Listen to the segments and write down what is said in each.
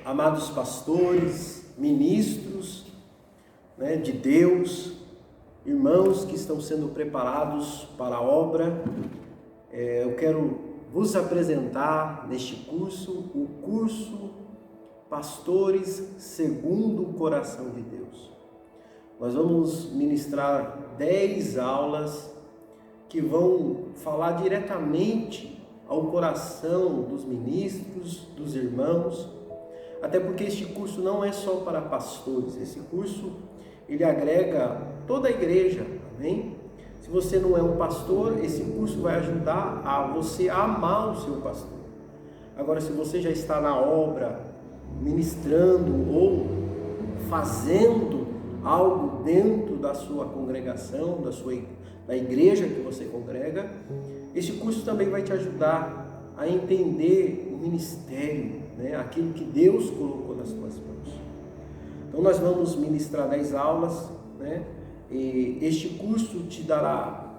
amados pastores, ministros, né, de Deus, irmãos que estão sendo preparados para a obra, eu quero vos apresentar neste curso, o curso Pastores segundo o Coração de Deus. Nós vamos ministrar 10 aulas que vão falar diretamente ao coração dos ministros, dos irmãos, até porque este curso não é só para pastores, esse curso ele agrega toda a igreja, amém? Se você não é um pastor, esse curso vai ajudar a você a amar o seu pastor. Agora, se você já está na obra, ministrando ou fazendo algo dentro da sua congregação, da igreja que você congrega, este curso também vai te ajudar a entender o ministério, né? Aquilo que Deus colocou nas tuas mãos. Então nós vamos ministrar 10 aulas, né? E este curso te dará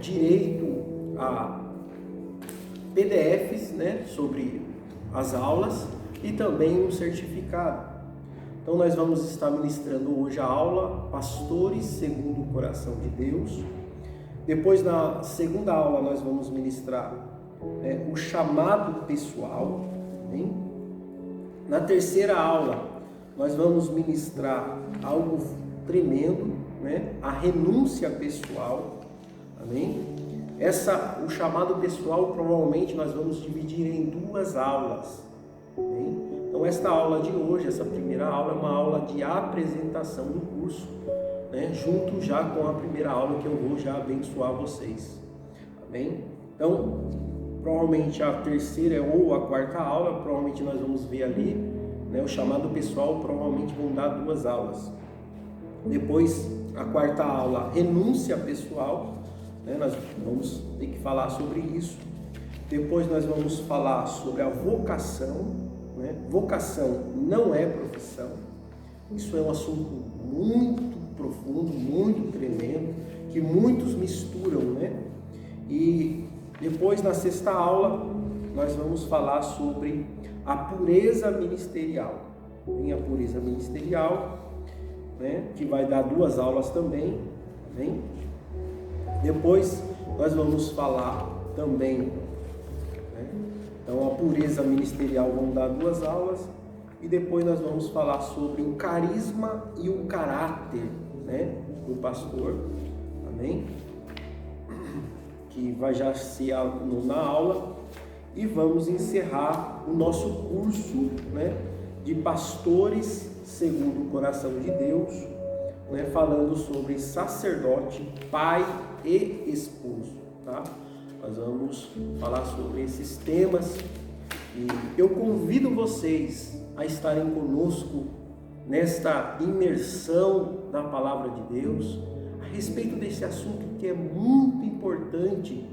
direito a PDFs, né, sobre as aulas e também um certificado. Então nós vamos estar ministrando hoje a aula Pastores segundo o Coração de Deus. Depois, na segunda aula, nós vamos ministrar o chamado pessoal. Hein? Na terceira aula, nós vamos ministrar algo tremendo, né? A renúncia pessoal. Amém? O chamado pessoal, provavelmente, nós vamos dividir em 2 aulas. Amém? Então, esta aula de hoje, essa primeira aula, é uma aula de apresentação do curso, né? Junto já com a primeira aula que eu vou já abençoar vocês. Amém? Então, provavelmente a terceira ou a quarta aula, provavelmente nós vamos ver ali, né? O chamado pessoal, provavelmente vão dar 2 aulas. Depois, a quarta aula, renúncia pessoal, né? Nós vamos ter que falar sobre isso. Depois nós vamos falar sobre a vocação, né? Vocação não é profissão. Isso é um assunto muito profundo, muito tremendo, que muitos misturam, né? E depois, na sexta aula, nós vamos falar sobre a pureza ministerial. Tem a pureza ministerial, né? Que vai dar 2 aulas também, né? Depois nós vamos falar também, né? Então a pureza ministerial vão dar 2 aulas e depois nós vamos falar sobre o carisma e o caráter, né, do pastor, amém? Que vai já ser na aula, e vamos encerrar o nosso curso, né, de pastores segundo o coração de Deus, né, falando sobre sacerdote, pai e esposo, tá? Nós vamos falar sobre esses temas e eu convido vocês a estarem conosco nesta imersão na palavra de Deus a respeito desse assunto que é muito importante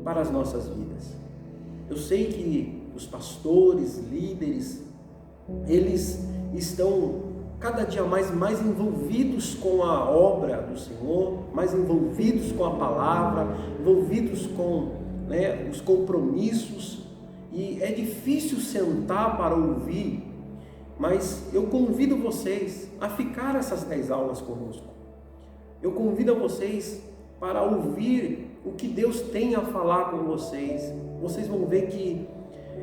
para as nossas vidas. Eu sei que os pastores, líderes, eles estão cada dia mais envolvidos com a obra do Senhor, mais envolvidos com a palavra, envolvidos com, né, os compromissos, e é difícil sentar para ouvir, mas eu convido vocês a ficar essas 10 aulas conosco. Eu convido vocês para ouvir o que Deus tem a falar com vocês. Vocês vão ver que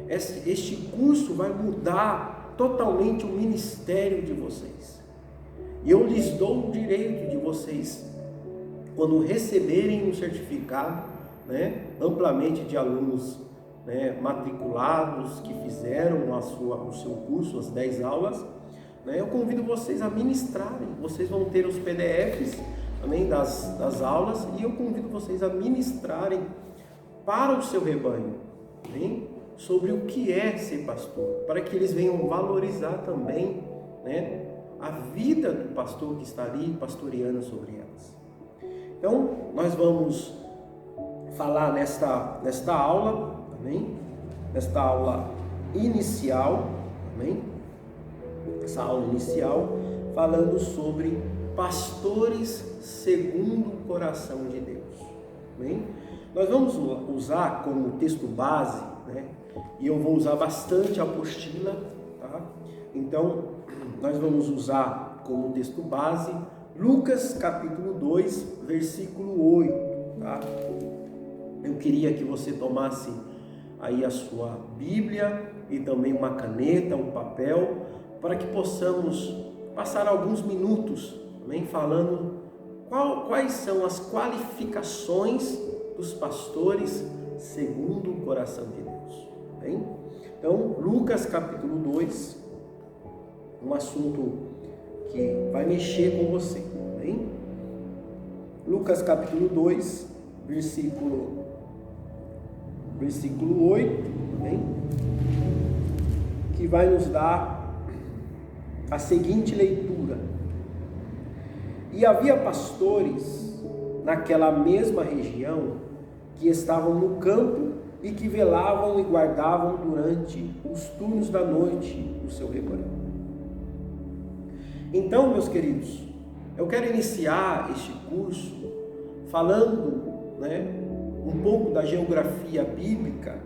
este curso vai mudar totalmente o ministério de vocês. E eu lhes dou o direito de vocês, quando receberem um certificado, né, amplamente de alunos, né, matriculados, que fizeram o seu curso, as 10 aulas, né, eu convido vocês a ministrarem. Vocês vão ter os PDFs também das aulas, e eu convido vocês a ministrarem para o seu rebanho, amém? Sobre o que é ser pastor, para que eles venham valorizar também, né, a vida do pastor que está ali pastoreando sobre elas. Então, nós vamos falar nesta aula, amém? Nesta aula inicial, amém? Essa aula inicial, falando sobre pastores segundo o coração de Deus, amém? Nós vamos usar como texto base, né? E eu vou usar bastante a apostila, tá? Então, nós vamos usar como texto base Lucas capítulo 2, versículo 8, tá? Eu queria que você tomasse aí a sua Bíblia e também uma caneta, um papel, para que possamos passar alguns minutos também falando quais são as qualificações dos pastores segundo o coração de Deus. Bem? Então, Lucas capítulo 2, um assunto que vai mexer com você. Bem? Lucas capítulo 2, versículo 8, bem? Que vai nos dar a seguinte leitura: E havia pastores naquela mesma região que estavam no campo e que velavam e guardavam durante os turnos da noite o seu rebanho. Então, meus queridos, eu quero iniciar este curso falando, um pouco da geografia bíblica.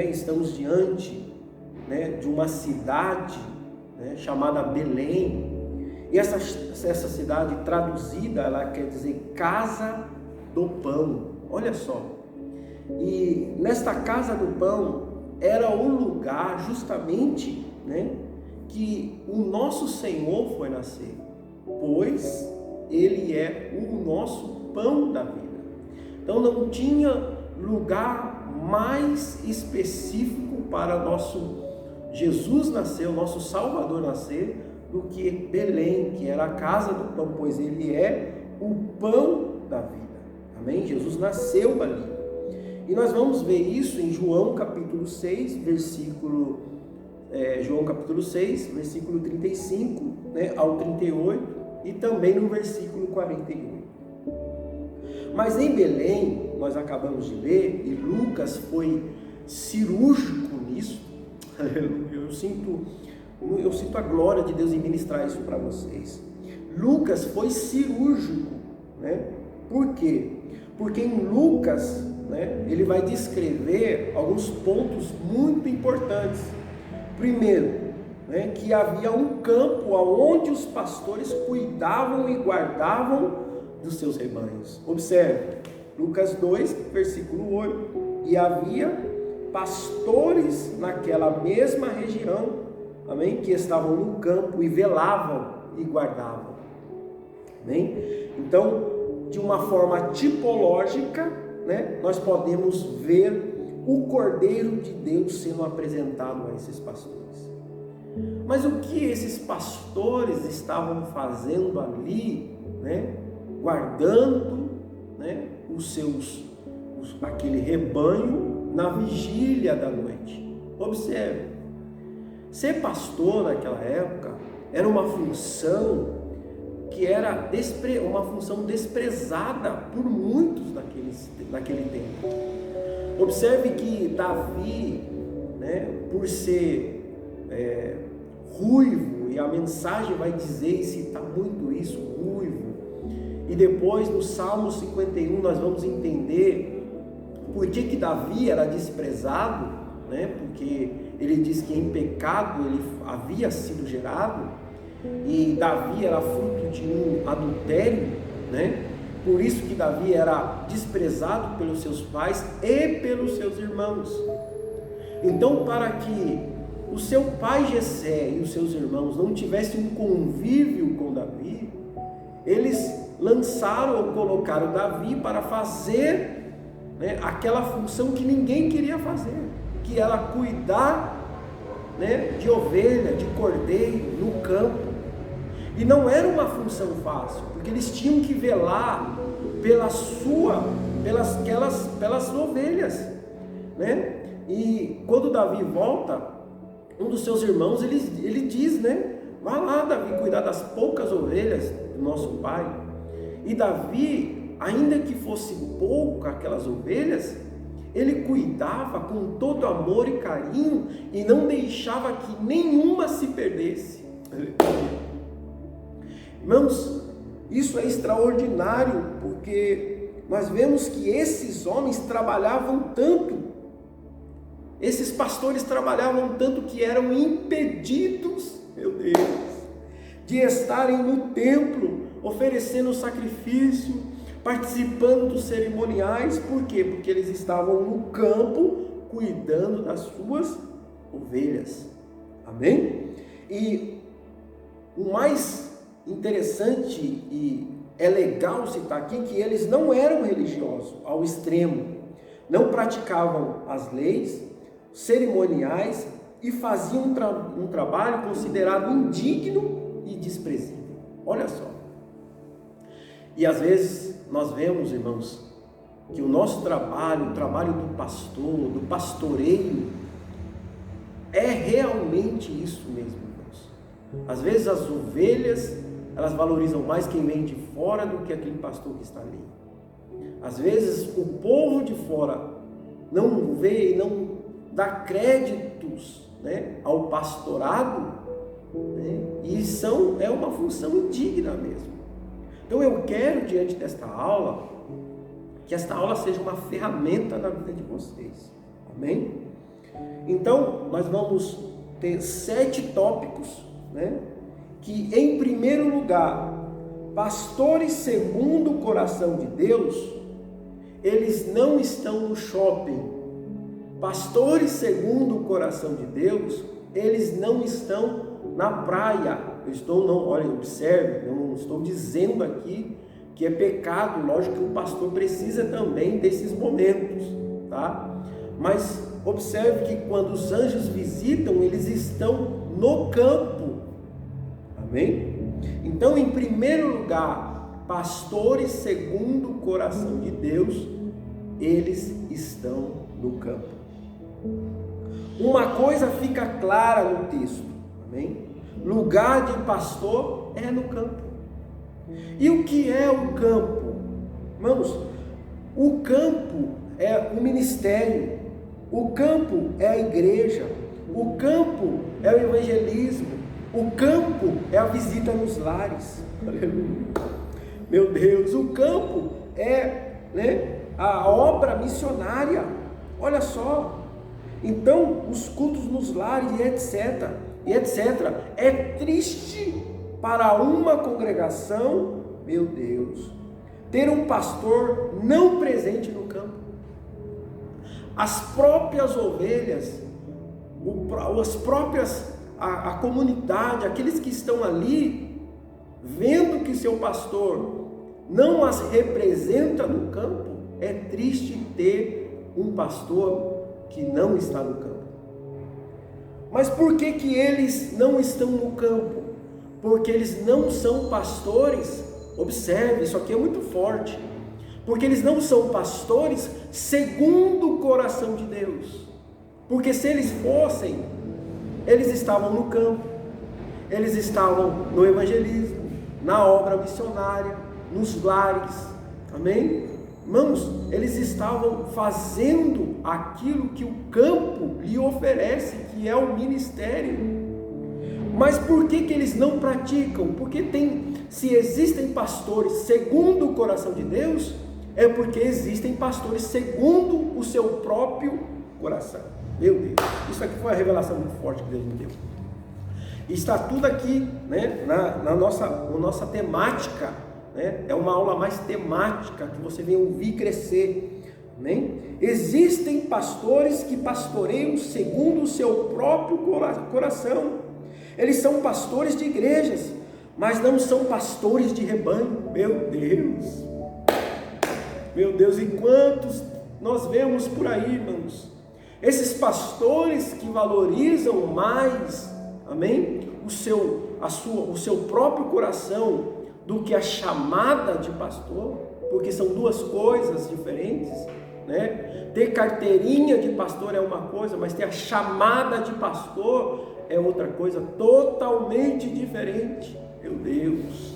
Estamos diante, de uma cidade, chamada Belém. E essa cidade traduzida, ela quer dizer Casa do Pão. Olha só. E nesta Casa do Pão era o lugar justamente, que o nosso Senhor foi nascer, pois Ele é o nosso pão da vida. Então não tinha lugar mais específico para nosso Jesus nascer, o nosso Salvador nascer, do que Belém, que era a casa do pão, pois Ele é o pão da vida. Amém? Jesus nasceu ali. E nós vamos ver isso em João capítulo 6, versículo 35, ao 38, e também no versículo 48. Mas em Belém, nós acabamos de ler, e Lucas foi cirúrgico nisso. Eu sinto a glória de Deus em ministrar isso para vocês. Lucas foi cirúrgico, Por quê? Porque em Lucas, ele vai descrever alguns pontos muito importantes. Primeiro, que havia um campo onde os pastores cuidavam e guardavam dos seus rebanhos. Observe, Lucas 2, versículo 8. E havia pastores naquela mesma região, amém? Que estavam no campo e velavam e guardavam. Amém? Então, de uma forma tipológica, nós podemos ver o Cordeiro de Deus sendo apresentado a esses pastores. Mas o que esses pastores estavam fazendo ali, guardando, aquele rebanho na vigília da noite? Observe, ser pastor naquela época era uma função que era uma função desprezada por muitos naquele tempo. Observe que Davi, por ser ruivo, e a mensagem vai dizer e citar muito isso, ruivo, e depois no Salmo 51 nós vamos entender por que Davi era desprezado, porque ele diz que em pecado ele havia sido gerado, e Davi era fruto de um adultério, por isso que Davi era desprezado pelos seus pais e pelos seus irmãos. Então, para que o seu pai Jessé e os seus irmãos não tivessem um convívio com Davi, eles lançaram ou colocaram Davi para fazer aquela função que ninguém queria fazer, que era cuidar de ovelha, de cordeiro no campo. E não era uma função fácil, porque eles tinham que velar pelas ovelhas, E quando Davi volta, um dos seus irmãos, ele diz, vai lá, Davi, cuidar das poucas ovelhas do nosso pai. E Davi, ainda que fosse pouco aquelas ovelhas, ele cuidava com todo amor e carinho e não deixava que nenhuma se perdesse. Irmãos, isso é extraordinário, porque nós vemos que esses homens trabalhavam tanto Esses pastores trabalhavam tanto que eram impedidos, meu Deus, de estarem no templo, oferecendo sacrifício, participando dos cerimoniais. Por quê? Porque eles estavam no campo, cuidando das suas ovelhas. Amém? E o mais interessante e é legal citar aqui que eles não eram religiosos ao extremo, não praticavam as leis cerimoniais e faziam um trabalho considerado indigno e desprezível. Olha só. E às vezes nós vemos, irmãos, que o nosso trabalho, o trabalho do pastor, do pastoreio, é realmente isso mesmo, irmãos. Às vezes as ovelhas, elas valorizam mais quem vem de fora do que aquele pastor que está ali. Às vezes o povo de fora não vê, não dá créditos, né, ao pastorado, né, e é uma função indigna mesmo. Então eu quero, diante desta aula, que esta aula seja uma ferramenta na vida de vocês. Amém? Então nós vamos ter 7 tópicos, né, que em primeiro lugar, pastores segundo o coração de Deus, eles não estão no shopping. Pastores segundo o coração de Deus, eles não estão na praia. Olha, observe, eu não estou dizendo aqui que é pecado, lógico que o pastor precisa também desses momentos, tá? Mas observe que quando os anjos visitam, eles estão no campo. Amém? Então, em primeiro lugar, pastores segundo o coração de Deus, eles estão no campo. Uma coisa fica clara no texto, amém? Lugar de pastor é no campo. E o que é o campo? Irmãos, o campo é o ministério, o campo é a igreja, o campo é o evangelismo, o campo é a visita nos lares. Aleluia. Meu Deus, o campo é, né, a obra missionária. Olha só. Então, os cultos nos lares e etc. É triste para uma congregação, meu Deus, ter um pastor não presente no campo. As próprias ovelhas, a comunidade, aqueles que estão ali, vendo que seu pastor não as representa no campo, é triste ter um pastor que não está no campo. Mas por que eles não estão no campo? Porque eles não são pastores. Observe, isso aqui é muito forte. Porque eles não são pastores segundo o coração de Deus. Porque se eles fossem, eles estavam no campo, eles estavam no evangelismo, na obra missionária, nos lares. Amém? Irmãos, eles estavam fazendo aquilo que o campo lhe oferece, que é o ministério. Mas por que eles não praticam? Porque se existem pastores segundo o coração de Deus, é porque existem pastores segundo o seu próprio coração. Meu Deus, isso aqui foi uma revelação muito forte que Deus me deu. E está tudo aqui, né, na nossa temática. É uma aula mais temática, que você vem ouvir crescer. Amém? Existem pastores que pastoreiam segundo o seu próprio coração. Eles são pastores de igrejas, mas não são pastores de rebanho. Meu Deus, e quantos nós vemos por aí, irmãos? Esses pastores que valorizam mais, amém, o seu próprio coração do que a chamada de pastor, porque são duas coisas diferentes, né? Ter carteirinha de pastor é uma coisa, mas ter a chamada de pastor é outra coisa totalmente diferente. Meu Deus,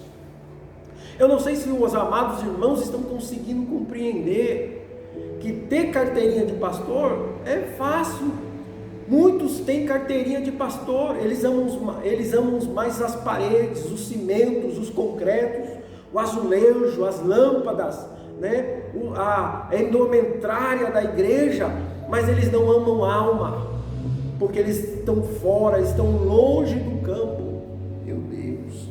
eu não sei se os amados irmãos estão conseguindo compreender que ter carteirinha de pastor é fácil. Muitos têm carteirinha de pastor, eles amam mais as paredes, os cimentos, os concretos, o azulejo, as lâmpadas, né? A indumentária da igreja, mas eles não amam alma, porque eles estão fora, estão longe do campo. Meu Deus.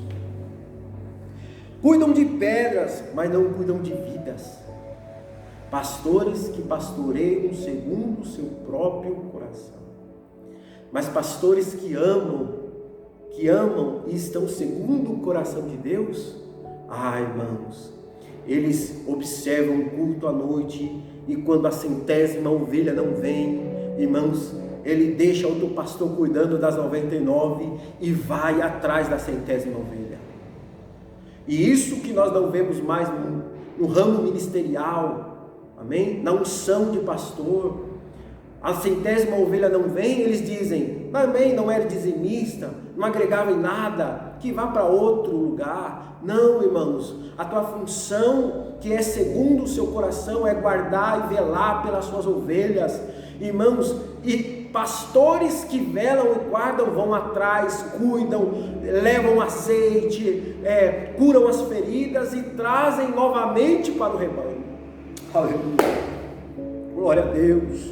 Cuidam de pedras, mas não cuidam de vidas. Pastores que pastoreiam segundo o seu próprio coração. Mas pastores que amam e estão segundo o coração de Deus, irmãos, eles observam o culto à noite, e quando a 100ª ovelha não vem, irmãos, ele deixa outro pastor cuidando das 99 e vai atrás da 100ª ovelha. E isso que nós não vemos mais no ramo ministerial, amém? Na unção de pastor. A 100ª ovelha não vem, eles dizem, amém, não era dizimista, não agregava em nada, que vá para outro lugar. Não, irmãos, a tua função, que é segundo o seu coração, é guardar e velar pelas suas ovelhas, irmãos. E pastores que velam e guardam vão atrás, cuidam, levam azeite, curam as feridas e trazem novamente para o rebanho. Aleluia, glória a Deus.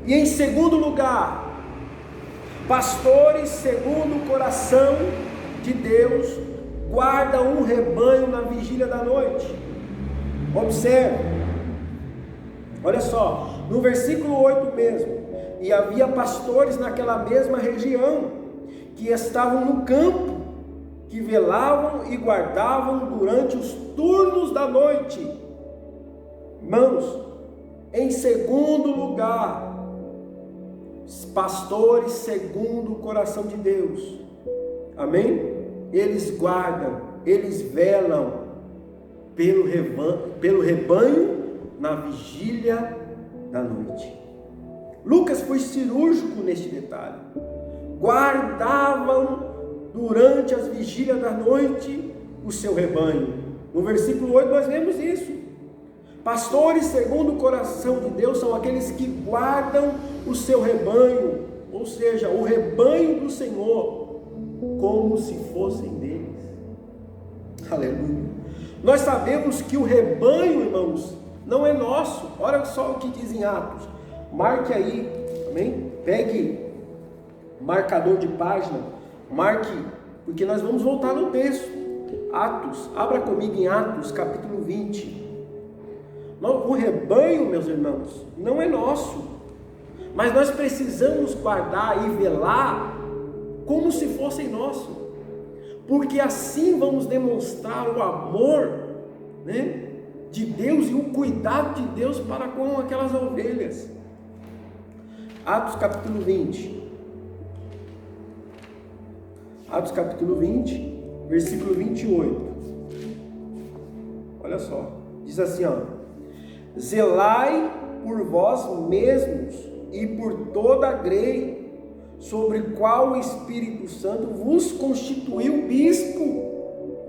E em segundo lugar, pastores segundo o coração de Deus guardam um rebanho na vigília da noite. Observe, olha só, no versículo 8 mesmo: e havia pastores naquela mesma região, que estavam no campo, que velavam e guardavam durante os turnos da noite. Irmãos, em segundo lugar, pastores segundo o coração de Deus, amém? Eles guardam, eles velam pelo rebanho na vigília da noite. Lucas foi cirúrgico neste detalhe. Guardavam durante as vigílias da noite o seu rebanho. No versículo 8 nós vemos isso. Pastores segundo o coração de Deus são aqueles que guardam o seu rebanho, ou seja, o rebanho do Senhor, como se fossem deles. Aleluia. Nós sabemos que o rebanho, irmãos, não é nosso. Olha só o que diz em Atos. Marque aí, amém? Pegue marcador de página, marque, porque nós vamos voltar no texto. Atos, abra comigo em Atos capítulo 20. O rebanho, meus irmãos, não é nosso, mas nós precisamos guardar e velar como se fossem nosso, porque assim vamos demonstrar o amor, né, de Deus e o cuidado de Deus para com aquelas ovelhas. Atos capítulo 20. Atos capítulo 20, versículo 28. Olha só, diz assim, zelai por vós mesmos e por toda a grei, sobre qual o Espírito Santo vos constituiu bispo.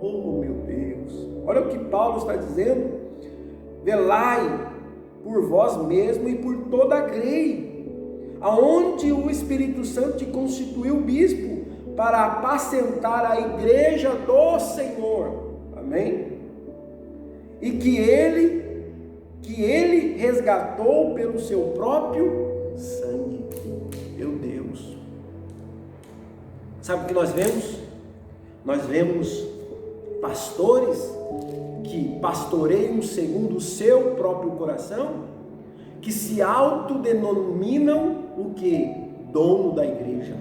Oh meu Deus, olha o que Paulo está dizendo. Velai por vós mesmos e por toda a grei, aonde o Espírito Santo te constituiu bispo, para apacentar a igreja do Senhor, amém? E que ele resgatou pelo seu próprio sangue. Meu Deus, sabe o que nós vemos? Nós vemos pastores que pastoreiam segundo o seu próprio coração, que se autodenominam o que? Dono da igreja.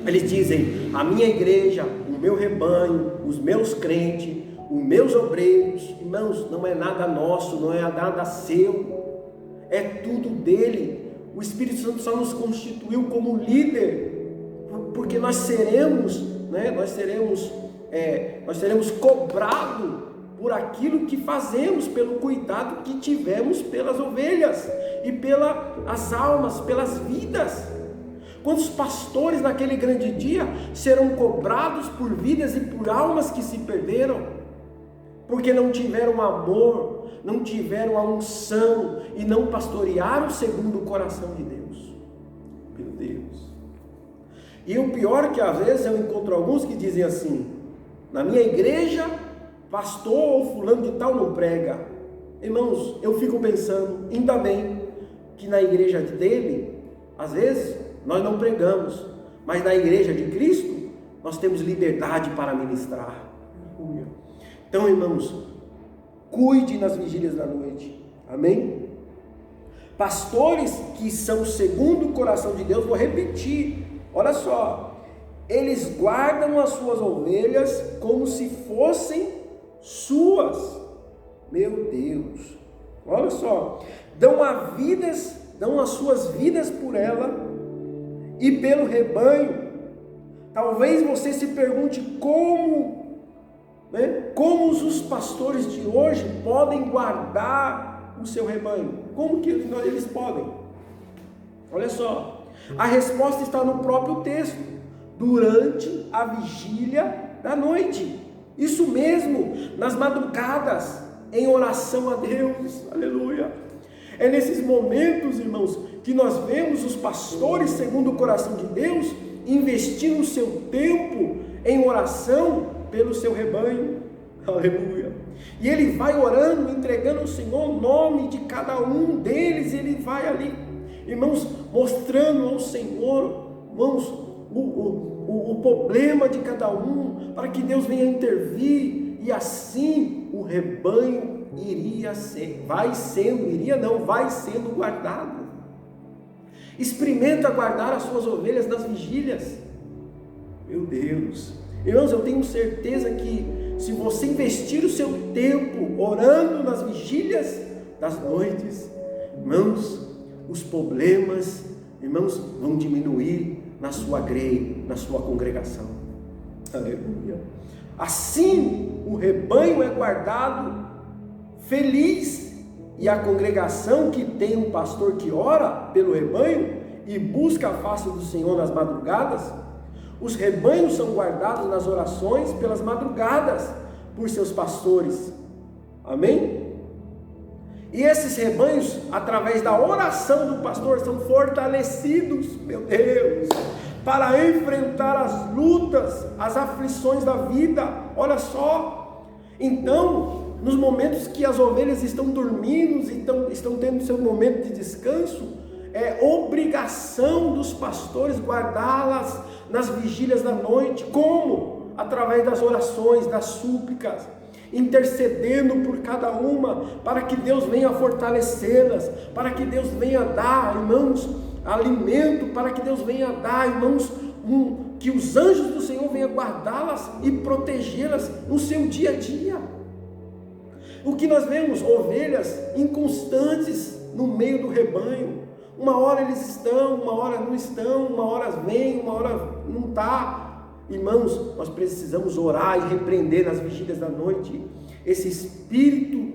Eles dizem, a minha igreja, o meu rebanho, os meus crentes, os meus obreiros. Irmãos, não é nada nosso, não é nada seu, é tudo dele. O Espírito Santo só nos constituiu como líder, porque nós seremos, né, nós seremos cobrados por aquilo que fazemos, pelo cuidado que tivemos pelas ovelhas e pelas almas, pelas vidas. Quantos pastores naquele grande dia serão cobrados por vidas e por almas que se perderam, porque não tiveram amor, não tiveram a unção e não pastorearam segundo o coração de Deus. Meu Deus. E o pior é que às vezes eu encontro alguns que dizem assim, na minha igreja, pastor ou fulano de tal não prega. Irmãos, eu fico pensando, ainda bem, que na igreja dele, às vezes, nós não pregamos, mas na igreja de Cristo, nós temos liberdade para ministrar. Então, irmãos, cuide nas vigílias da noite. Amém? Pastores que são segundo o coração de Deus, vou repetir, olha só, eles guardam as suas ovelhas como se fossem suas. Meu Deus, olha só, dão as suas vidas por ela e pelo rebanho. Talvez você se pergunte como os pastores de hoje podem guardar o seu rebanho. Como que eles podem? Olha só, a resposta está no próprio texto, durante a vigília da noite. Isso mesmo, nas madrugadas, em oração a Deus, aleluia. É nesses momentos, irmãos, que nós vemos os pastores, segundo o coração de Deus, investindo o seu tempo em oração pelo seu rebanho, aleluia. E ele vai orando, entregando ao Senhor o nome de cada um deles, ele vai ali, irmãos, mostrando ao Senhor, irmãos, o problema de cada um, para que Deus venha intervir, e assim o rebanho vai sendo guardado. Experimenta guardar as suas ovelhas nas vigílias. Meu Deus, irmãos, eu tenho certeza que se você investir o seu tempo orando nas vigílias das noites, irmãos, os problemas, irmãos, vão diminuir na sua grei, na sua congregação. Aleluia. Assim o rebanho é guardado feliz, e a congregação que tem um pastor que ora pelo rebanho e busca a face do Senhor nas madrugadas, os rebanhos são guardados nas orações pelas madrugadas por seus pastores. Amém? E esses rebanhos, através da oração do pastor, são fortalecidos, meu Deus, para enfrentar as lutas, as aflições da vida. Olha só, então, nos momentos que as ovelhas estão dormindo, estão tendo seu momento de descanso, é obrigação dos pastores guardá-las nas vigílias da noite. Como? Através das orações, das súplicas, intercedendo por cada uma, para que Deus venha fortalecê-las, para que Deus venha dar, irmãos, alimento, para que Deus venha dar, irmãos, que os anjos do Senhor venham guardá-las e protegê-las no seu dia a dia. O que nós vemos? Ovelhas inconstantes no meio do rebanho. Uma hora eles estão, uma hora não estão, uma hora vem, uma hora não está. Irmãos, nós precisamos orar e repreender nas vigílias da noite esse espírito,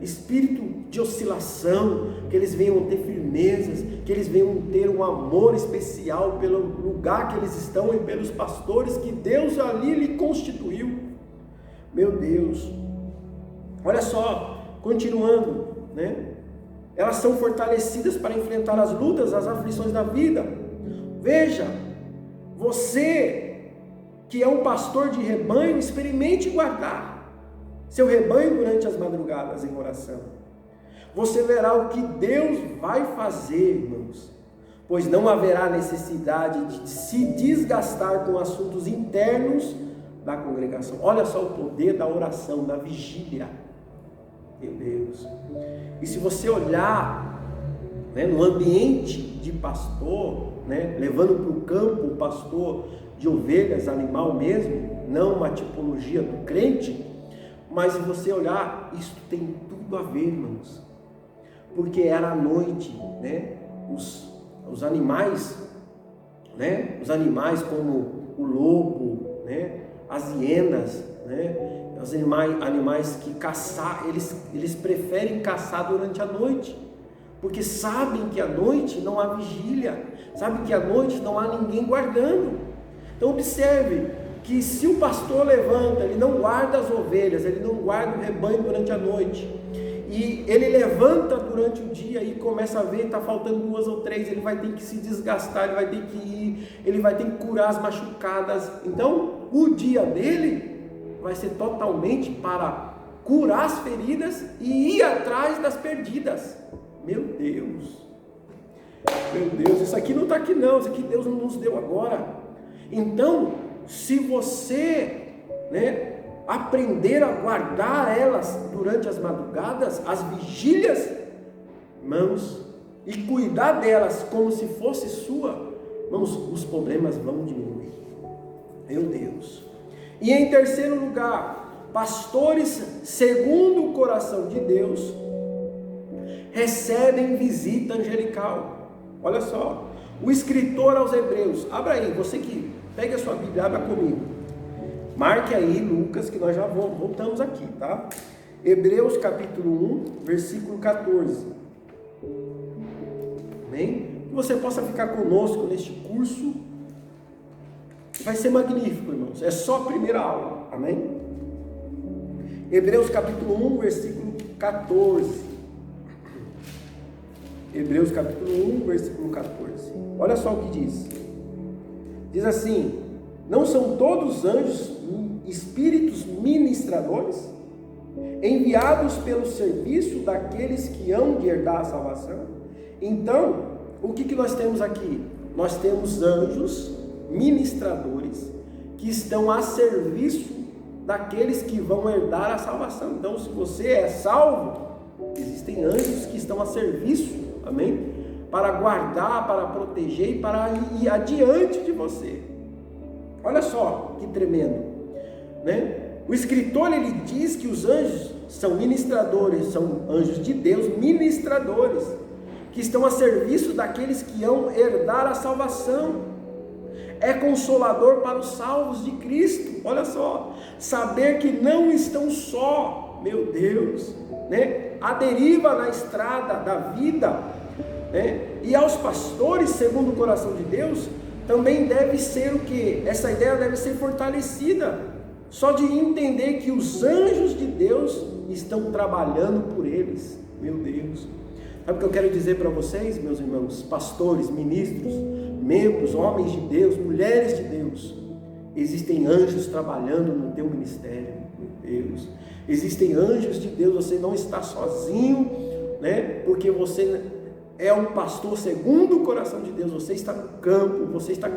espírito de oscilação, que eles venham ter firmezas, que eles venham ter um amor especial pelo lugar que eles estão e pelos pastores que Deus ali lhe constituiu. Meu Deus, olha só, continuando, elas são fortalecidas para enfrentar as lutas, as aflições da vida. Veja, você que é um pastor de rebanho, experimente guardar seu rebanho durante as madrugadas em oração. Você verá o que Deus vai fazer, irmãos, pois não haverá necessidade de se desgastar com assuntos internos da congregação. Olha só o poder da oração, da vigília. Meu Deus. E se você olhar no ambiente de pastor, levando para o campo o pastor de ovelhas, animal mesmo, não uma tipologia do crente, mas se você olhar, isso tem tudo a ver, irmãos, porque era à noite, os animais, os animais como o lobo, as hienas, os animais que caçar, eles preferem caçar durante a noite, porque sabem que à noite não há vigília, sabem que à noite não há ninguém guardando. Então observe que se o pastor levanta, ele não guarda as ovelhas, ele não guarda o rebanho durante a noite, e ele levanta durante o dia e começa a ver, está faltando 2 ou 3, ele vai ter que se desgastar, ele vai ter que ir, ele vai ter que curar as machucadas. Então o dia dele vai ser totalmente para curar as feridas e ir atrás das perdidas. Meu Deus, Meu Deus, isso aqui não está aqui não, isso aqui Deus não nos deu agora. Então, se você, aprender a guardar elas durante as madrugadas, as vigílias, irmãos, e cuidar delas como se fosse sua, irmãos, os problemas vão diminuir. Meu Deus. E em terceiro lugar, pastores segundo o coração de Deus recebem visita angelical. Olha só, o escritor aos Hebreus, abra aí, você que pega a sua Bíblia, abra comigo, marque aí Lucas, que nós já voltamos aqui, tá? Hebreus capítulo 1, versículo 14. Amém? Que você possa ficar conosco neste curso, vai ser magnífico, irmãos, é só a primeira aula, amém? Hebreus capítulo 1, versículo 14. Hebreus capítulo 1, versículo 14. Olha só o que diz. Diz assim: não são todos anjos espíritos ministradores, enviados pelo serviço daqueles que hão de herdar a salvação? Então, o que nós temos aqui? Nós temos anjos ministradores que estão a serviço daqueles que vão herdar a salvação. Então, se você é salvo, existem anjos que estão a serviço, amém? Para guardar, para proteger e para ir adiante de você. Olha só que tremendo, O escritor, ele diz que os anjos são ministradores, são anjos de Deus, ministradores, que estão a serviço daqueles que hão herdar a salvação. É consolador para os salvos de Cristo. Olha só, saber que não estão só, meu Deus, a deriva na estrada da vida, e aos pastores segundo o coração de Deus, também deve ser o que? Essa ideia deve ser fortalecida, só de entender que os anjos de Deus estão trabalhando por eles. Meu Deus, sabe o que eu quero dizer para vocês, meus irmãos, pastores, ministros, membros, homens de Deus, mulheres de Deus? Existem anjos trabalhando no teu ministério, meu Deus. Existem anjos de Deus, você não está sozinho, porque você é um pastor segundo o coração de Deus, você está no campo, você está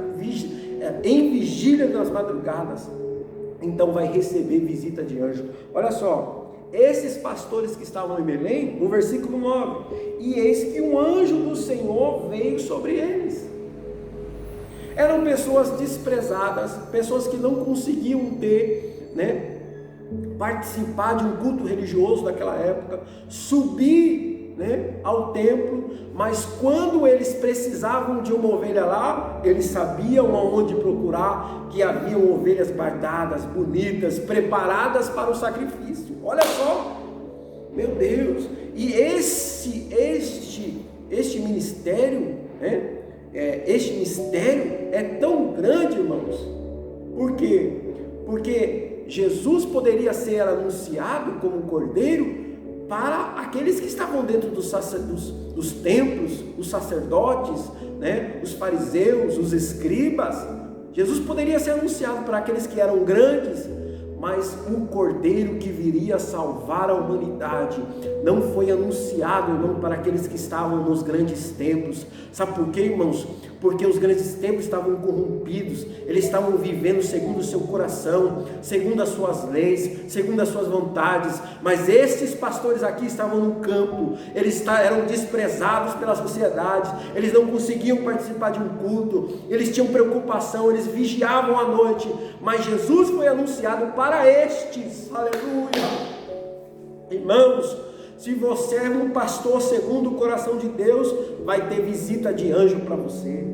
em vigília nas madrugadas, então vai receber visita de anjo. Olha só, esses pastores que estavam em Belém, no versículo 9, e eis que um anjo do Senhor veio sobre eles. Eram pessoas desprezadas, pessoas que não conseguiam ter, participar de um culto religioso daquela época, subir, ao templo, mas quando eles precisavam de uma ovelha lá, eles sabiam aonde procurar, que haviam ovelhas guardadas, bonitas, preparadas para o sacrifício. Olha só, meu Deus, e este ministério, este mistério é tão grande, irmãos. Por quê? Porque Jesus poderia ser anunciado como cordeiro para aqueles que estavam dentro dos templos, os sacerdotes, os fariseus, os escribas. Jesus poderia ser anunciado para aqueles que eram grandes, mas o cordeiro que viria salvar a humanidade não foi anunciado, irmão, para aqueles que estavam nos grandes templos. Sabe por quê, irmãos? Porque os grandes templos estavam corrompidos, eles estavam vivendo segundo o seu coração, segundo as suas leis, segundo as suas vontades. Mas estes pastores aqui estavam no campo, eles eram desprezados pela sociedade, eles não conseguiam participar de um culto, eles tinham preocupação, eles vigiavam à noite, mas Jesus foi anunciado para estes. Aleluia! Irmãos, se você é um pastor segundo o coração de Deus, vai ter visita de anjo para você,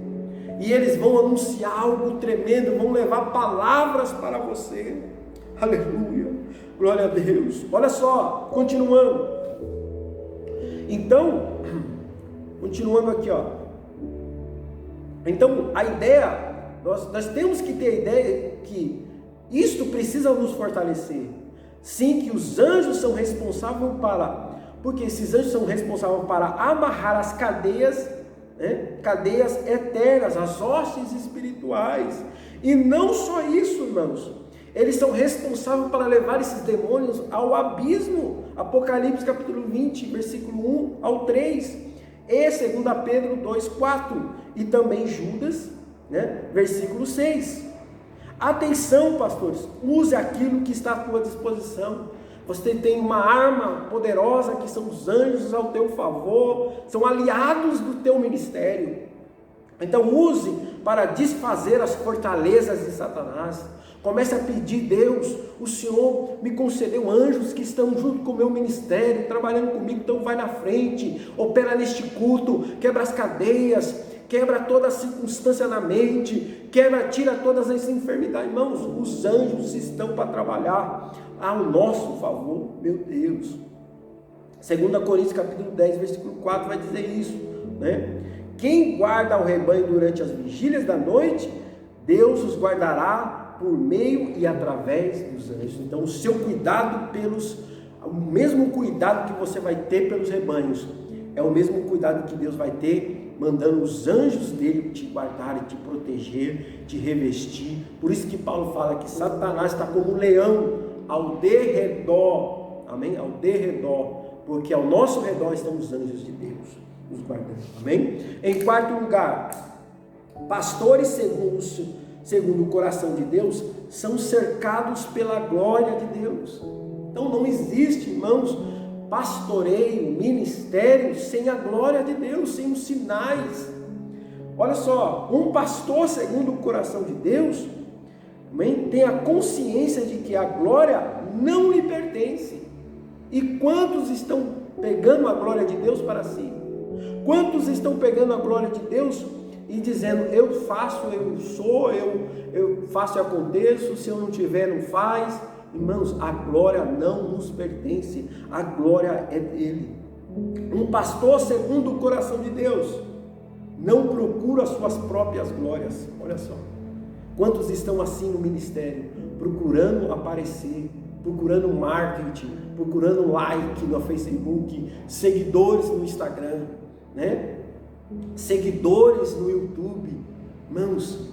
e eles vão anunciar algo tremendo, vão levar palavras para você. Aleluia, glória a Deus. Olha só, continuando. Então, continuando aqui, então a ideia, nós temos que ter a ideia que isto precisa nos fortalecer. Sim, que os anjos são responsáveis porque esses anjos são responsáveis para amarrar as cadeias, cadeias eternas, as hostes espirituais. E não só isso, irmãos, eles são responsáveis para levar esses demônios ao abismo. Apocalipse capítulo 20, versículo 1 ao 3. E 2 Pedro 2,4. E também Judas, né? Versículo 6. Atenção, pastores, use aquilo que está à tua disposição. Você tem uma arma poderosa que são os anjos ao teu favor, são aliados do teu ministério. Então use para desfazer as fortalezas de Satanás. Comece a pedir: Deus, o Senhor me concedeu anjos que estão junto com o meu ministério, trabalhando comigo, então vai na frente, opera neste culto, quebra as cadeias, quebra toda a circunstância na mente, tira todas as enfermidades. Irmãos, os anjos estão para trabalhar ao nosso favor, meu Deus. 2 Coríntios capítulo 10, versículo 4 vai dizer isso, né? Quem guarda o rebanho durante as vigílias da noite, Deus os guardará por meio e através dos anjos. Então o seu cuidado o mesmo cuidado que você vai ter pelos rebanhos, é o mesmo cuidado que Deus vai ter, mandando os anjos dele te guardarem, te proteger, te revestir. Por isso que Paulo fala que Satanás está como um leão ao derredor, amém? Ao derredor, porque ao nosso redor estão os anjos de Deus, os guardando, amém? Em quarto lugar, pastores segundo o coração de Deus são cercados pela glória de Deus. Então não existe, irmãos, pastoreio, ministério sem a glória de Deus, sem os sinais. Olha só, um pastor segundo o coração de Deus, amém, tem a consciência de que a glória não lhe pertence. E quantos estão pegando a glória de Deus para si? Quantos estão pegando a glória de Deus e dizendo: eu faço, eu sou, eu faço e aconteço, se eu não tiver, não faz? Irmãos, a glória não nos pertence, a glória é dele. Um pastor segundo o coração de Deus não procura as suas próprias glórias. Olha só, quantos estão assim no ministério, procurando aparecer, procurando marketing, procurando like no Facebook, seguidores no Instagram, né? Seguidores no YouTube. Irmãos,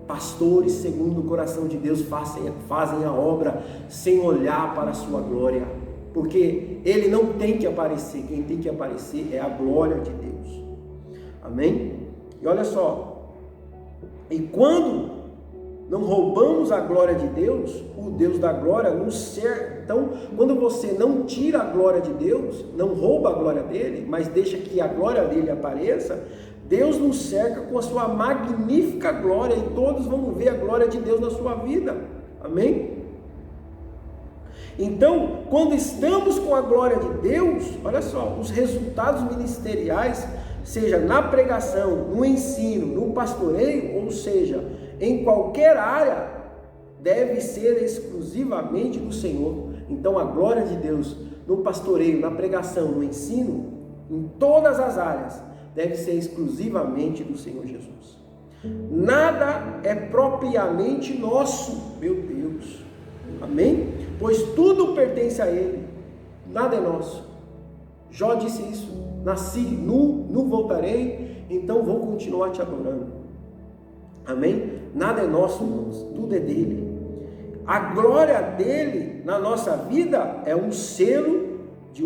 pastores segundo o coração de Deus fazem a obra sem olhar para a sua glória, porque ele não tem que aparecer, quem tem que aparecer é a glória de Deus, amém? E olha só, e quando não roubamos a glória de Deus, o Deus da glória nos cerca. Então, quando você não tira a glória de Deus, não rouba a glória dele, mas deixa que a glória dele apareça, Deus nos cerca com a sua magnífica glória, e todos vão ver a glória de Deus na sua vida, amém? Então, quando estamos com a glória de Deus, olha só, os resultados ministeriais, seja na pregação, no ensino, no pastoreio, ou seja, em qualquer área, deve ser exclusivamente do Senhor. Então a glória de Deus no pastoreio, na pregação, no ensino, em todas as áreas, deve ser exclusivamente do Senhor Jesus. Nada é propriamente nosso, meu Deus, amém? Pois tudo pertence a Ele, nada é nosso. Jó disse isso: nasci nu, nu voltarei, então vou continuar te adorando, amém? Nada é nosso, irmãos, tudo é dele. A glória dele na nossa vida é um selo de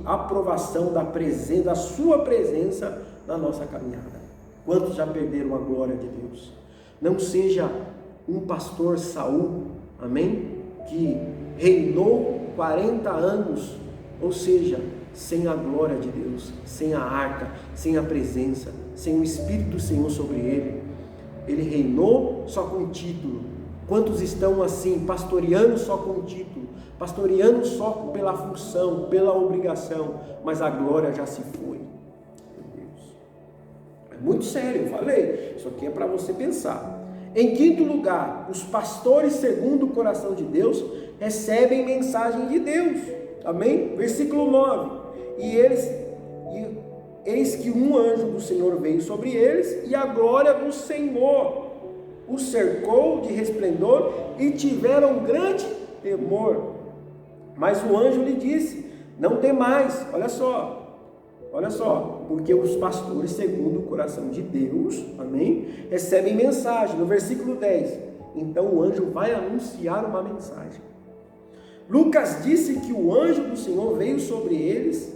aprovação da sua presença na nossa caminhada. Quantos já perderam a glória de Deus? Não seja um pastor Saul, amém? Que reinou 40 anos, ou seja, sem a glória de Deus, sem a arca, sem a presença, sem o Espírito do Senhor sobre ele. Ele reinou só com título. Quantos estão assim, pastoreando só com título, pastoreando só pela função, pela obrigação, mas a glória já se foi? Meu Deus, é muito sério, eu falei, isso aqui é para você pensar. Em quinto lugar, os pastores segundo o coração de Deus recebem mensagem de Deus, amém? Versículo 9, eis que um anjo do Senhor veio sobre eles, e a glória do Senhor o cercou de resplendor, e tiveram grande temor. Mas o anjo lhe disse: não temais. Olha só, porque os pastores segundo o coração de Deus, amém, recebem mensagem. No versículo 10, então o anjo vai anunciar uma mensagem. Lucas disse que o anjo do Senhor veio sobre eles,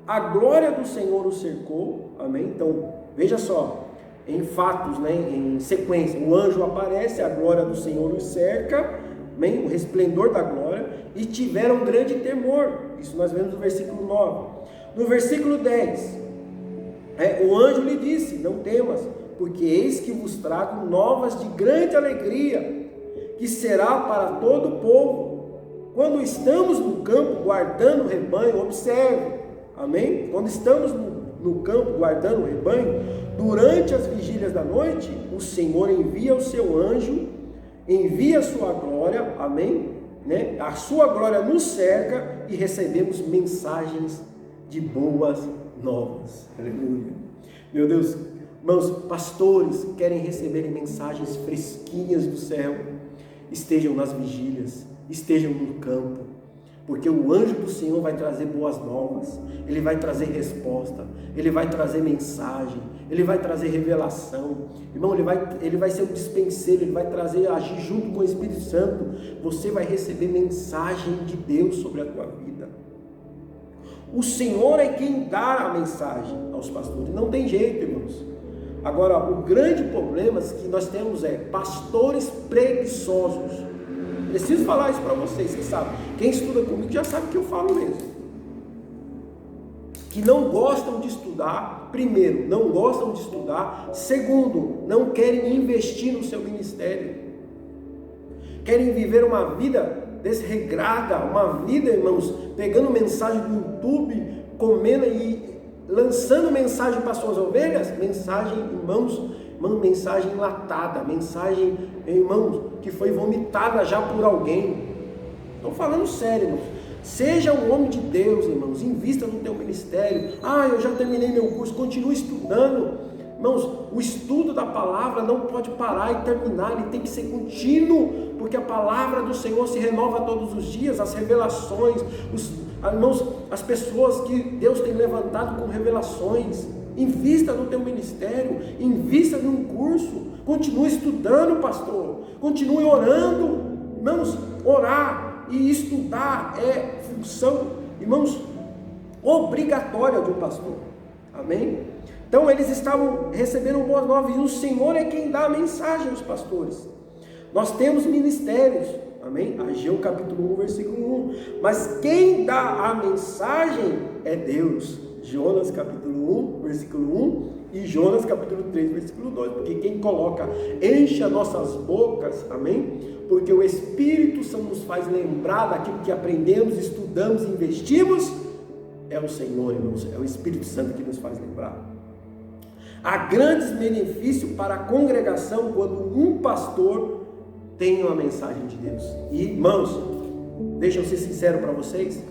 a glória do Senhor o cercou, amém? Então, veja só, em fatos, né, em sequência, o anjo aparece, a glória do Senhor o cerca, amém? O resplendor da glória, e tiveram grande temor. Isso nós vemos no versículo 9. No versículo 10, o anjo lhe disse: não temas, porque eis que vos trago novas de grande alegria, que será para todo o povo. Quando estamos no campo guardando o rebanho, observe, amém? Quando estamos no campo guardando o rebanho, durante as vigílias da noite, o Senhor envia o seu anjo, envia a sua glória, amém? Né? A sua glória nos cerca e recebemos mensagens de boas novas. Aleluia. Meu Deus, irmãos, pastores querem receber mensagens fresquinhas do céu. Estejam nas vigílias, estejam no campo, porque o anjo do Senhor vai trazer boas novas, ele vai trazer resposta, ele vai trazer mensagem, ele vai trazer revelação. Irmão, ele vai ser um dispenseiro, ele vai trazer, agir junto com o Espírito Santo. Você vai receber mensagem de Deus sobre a tua vida. O Senhor é quem dá a mensagem aos pastores, não tem jeito, irmãos. Agora, o grande problema que nós temos é pastores preguiçosos. Preciso falar isso para vocês, vocês sabem. Quem estuda comigo já sabe que eu falo mesmo. Que não gostam de estudar, primeiro, não gostam de estudar. Segundo, não querem investir no seu ministério. Querem viver uma vida desregrada, uma vida, irmãos, pegando mensagem do YouTube, comendo e lançando mensagem para suas ovelhas, mensagem, irmãos, mensagem enlatada, mensagem, irmãos, que foi vomitada já por alguém. Estou falando sério, irmãos. Seja um homem de Deus, irmãos, invista no teu ministério. Eu já terminei meu curso, continue estudando. Irmãos, o estudo da palavra não pode parar e terminar, ele tem que ser contínuo, porque a palavra do Senhor se renova todos os dias, as revelações, irmãos, as pessoas que Deus tem levantado com revelações. Invista no teu ministério, invista num curso, continue estudando, pastor, continue orando. Irmãos, orar e estudar é função, irmãos, obrigatória de um pastor, amém? Então eles estavam recebendo boas novas, e o Senhor é quem dá a mensagem aos pastores. Nós temos ministérios, amém? Ageu capítulo 1, versículo 1, mas quem dá a mensagem é Deus. Jonas capítulo 1, versículo 1 e Jonas capítulo 3, versículo 2, porque quem coloca, enche as nossas bocas, amém? Porque o Espírito Santo nos faz lembrar daquilo que aprendemos, estudamos, investimos, é o Senhor, irmãos, é o Espírito Santo que nos faz lembrar. Há grandes benefícios para a congregação quando um pastor tem uma mensagem de Deus. E irmãos, deixa eu ser sincero para vocês,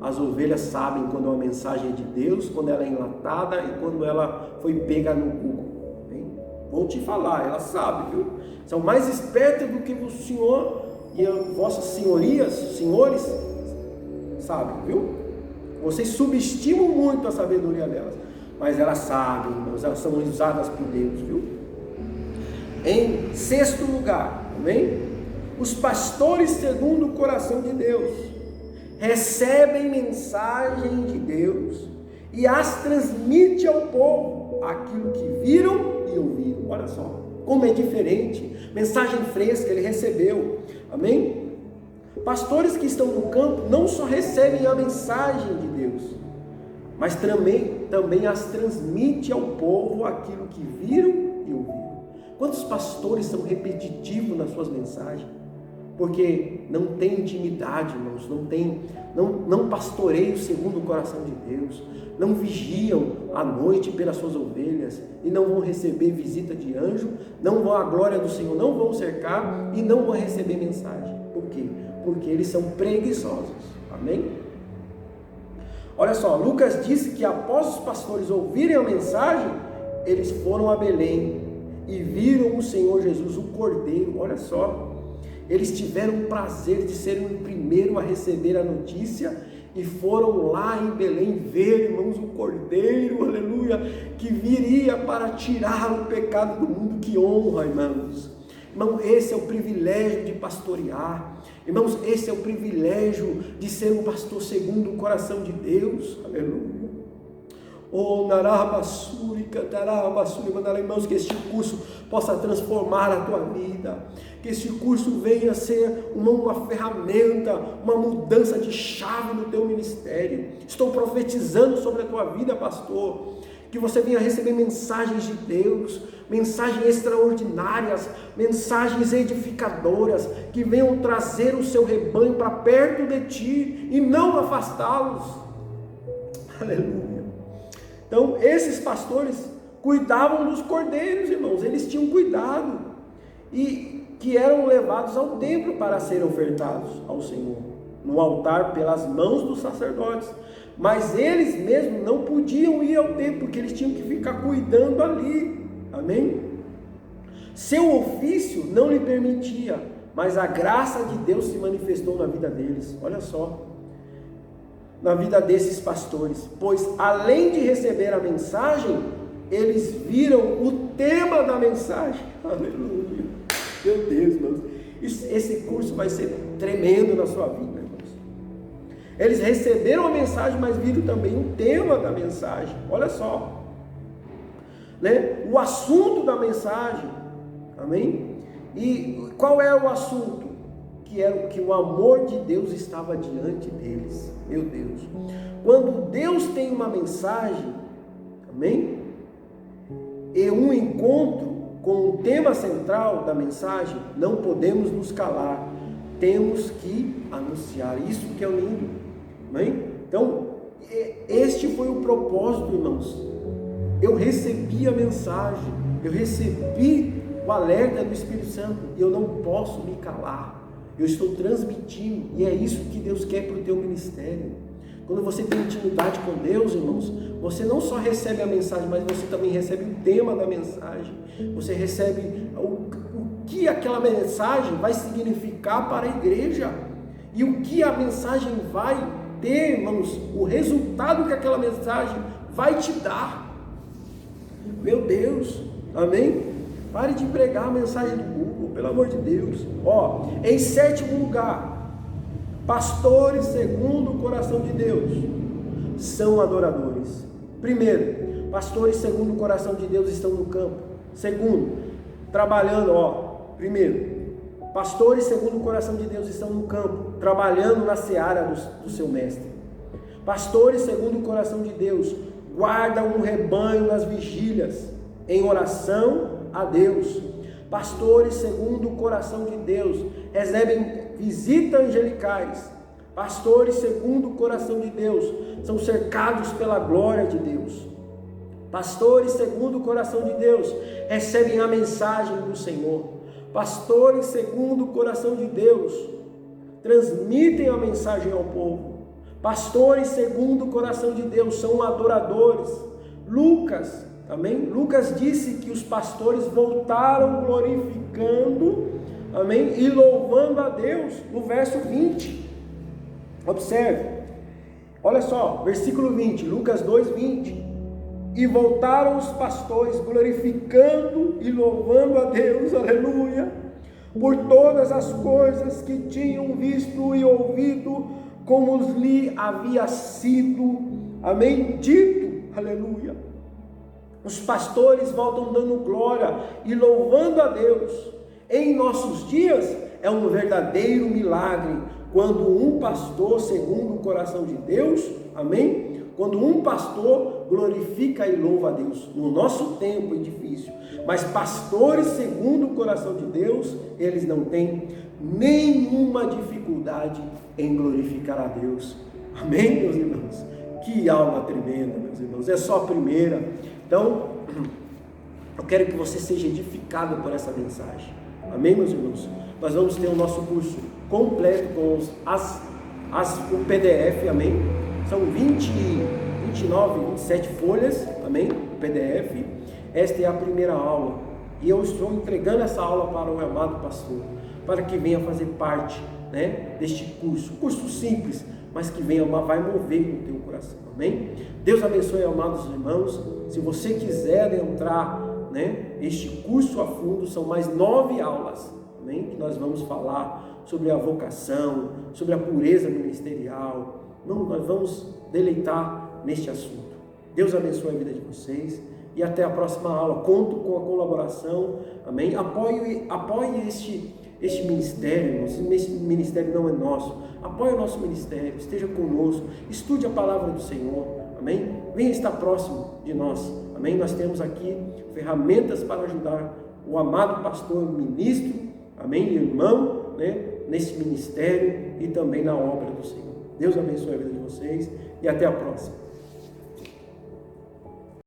as ovelhas sabem quando uma mensagem é de Deus, quando ela é enlatada e quando ela foi pega no Google. Vou te falar, elas sabem, viu? São mais espertas do que o Senhor e as vossas senhorias, senhores, sabem, viu? Vocês subestimam muito a sabedoria delas, mas elas sabem, irmãos, elas são usadas por Deus, viu? Em sexto lugar, amém? Os pastores segundo o coração de Deus recebem mensagem de Deus e as transmite ao povo, aquilo que viram e ouviram. Olha só, como é diferente, mensagem fresca ele recebeu, amém? Pastores que estão no campo não só recebem a mensagem de Deus, mas também as transmite ao povo aquilo que viram e ouviram. Quantos pastores são repetitivos nas suas mensagens? Porque não tem intimidade, irmãos, não pastoreiam segundo o coração de Deus, não vigiam à noite pelas suas ovelhas, e não vão receber visita de anjo, não vão à glória do Senhor, não vão cercar, e não vão receber mensagem. Por quê? Porque eles são preguiçosos, amém? Olha só, Lucas disse que após os pastores ouvirem a mensagem, eles foram a Belém, e viram o Senhor Jesus, o Cordeiro. Olha só, eles tiveram o prazer de serem o primeiro a receber a notícia e foram lá em Belém ver, irmãos, o Cordeiro, aleluia, que viria para tirar o pecado do mundo. Que honra, irmãos. Irmão, esse é o privilégio de pastorear. Irmãos, esse é o privilégio de ser um pastor segundo o coração de Deus, aleluia. Oh, Narabassuri, Cantarabassuri, mandará, irmãos, que este curso possa transformar a tua vida, que este curso venha ser uma ferramenta, uma mudança de chave no teu ministério. Estou profetizando sobre a tua vida, pastor, que você venha receber mensagens de Deus, mensagens extraordinárias, mensagens edificadoras, que venham trazer o seu rebanho para perto de ti e não afastá-los. Aleluia. Então, esses pastores cuidavam dos cordeiros, irmãos, eles tinham cuidado, e que eram levados ao templo para serem ofertados ao Senhor, no altar pelas mãos dos sacerdotes. Mas eles mesmos não podiam ir ao templo, porque eles tinham que ficar cuidando ali. Amém? Seu ofício não lhe permitia, mas a graça de Deus se manifestou na vida deles. Olha só, na vida desses pastores, pois além de receber a mensagem, eles viram o tema da mensagem. Aleluia. Meu Deus, irmãos, esse curso vai ser tremendo na sua vida, irmãos. Eles receberam a mensagem, mas viram também o tema da mensagem. Olha só, né? O assunto da mensagem. Amém? E qual é o assunto? Que era que o amor de Deus estava diante deles. Meu Deus, quando Deus tem uma mensagem, amém? E um encontro com o tema central da mensagem, não podemos nos calar, temos que anunciar. Isso que é lindo, amém? Então, este foi o propósito, irmãos. Eu recebi a mensagem, eu recebi o alerta do Espírito Santo, e eu não posso me calar. Eu estou transmitindo, e é isso que Deus quer para o teu ministério. Quando você tem intimidade com Deus, irmãos, você não só recebe a mensagem, mas você também recebe o tema da mensagem. Você recebe o que aquela mensagem vai significar para a igreja, e o que a mensagem vai ter, irmãos, o resultado que aquela mensagem vai te dar. Meu Deus, amém? Pare de pregar a mensagem do Google, pelo amor de Deus. Ó, em sétimo lugar, pastores segundo o coração de Deus são adoradores. Primeiro, pastores segundo o coração de Deus estão no campo. Segundo, trabalhando, primeiro, pastores segundo o coração de Deus estão no campo, trabalhando na seara do seu mestre. Pastores segundo o coração de Deus guardam um rebanho nas vigílias, em oração a Deus. Pastores segundo o coração de Deus recebem visitas angelicais. Pastores segundo o coração de Deus são cercados pela glória de Deus. Pastores segundo o coração de Deus recebem a mensagem do Senhor. Pastores segundo o coração de Deus transmitem a mensagem ao povo. Pastores segundo o coração de Deus são adoradores. Lucas, amém? Lucas disse que os pastores voltaram glorificando, amém? E louvando a Deus, no verso 20. Observe, olha só, versículo 20, Lucas 2:20. E voltaram os pastores glorificando e louvando a Deus, aleluia, por todas as coisas que tinham visto e ouvido, como lhe havia sido, amém, dito, aleluia. Os pastores voltam dando glória e louvando a Deus. Em nossos dias é um verdadeiro milagre quando um pastor segundo o coração de Deus, amém? Quando um pastor glorifica e louva a Deus. No nosso tempo é difícil, mas pastores segundo o coração de Deus, eles não têm nenhuma dificuldade em glorificar a Deus. Amém, meus irmãos? Que aula tremenda, meus irmãos. É só a primeira. Então, eu quero que você seja edificado por essa mensagem. Amém, meus irmãos? Nós vamos ter o nosso curso completo com o PDF, amém? São 29, 27 folhas, amém? O PDF. Esta é a primeira aula. E eu estou entregando essa aula para o amado pastor, para que venha fazer parte, né, deste curso. Curso simples, mas que venha, vai mover no teu coração, amém? Deus abençoe, amados irmãos. Se você quiser entrar, né, este curso a fundo, são mais 9 aulas, amém? Que nós vamos falar sobre a vocação, sobre a pureza ministerial. Não, nós vamos deleitar neste assunto. Deus abençoe a vida de vocês e até a próxima aula. Conto com a colaboração, amém? Apoie este ministério. Esse ministério não é nosso. Apoie o nosso ministério, esteja conosco, estude a palavra do Senhor, amém? Venha estar próximo de nós, amém? Nós temos aqui ferramentas para ajudar o amado pastor, ministro, amém? Irmão, né? Nesse ministério e também na obra do Senhor. Deus abençoe a vida de vocês e até a próxima.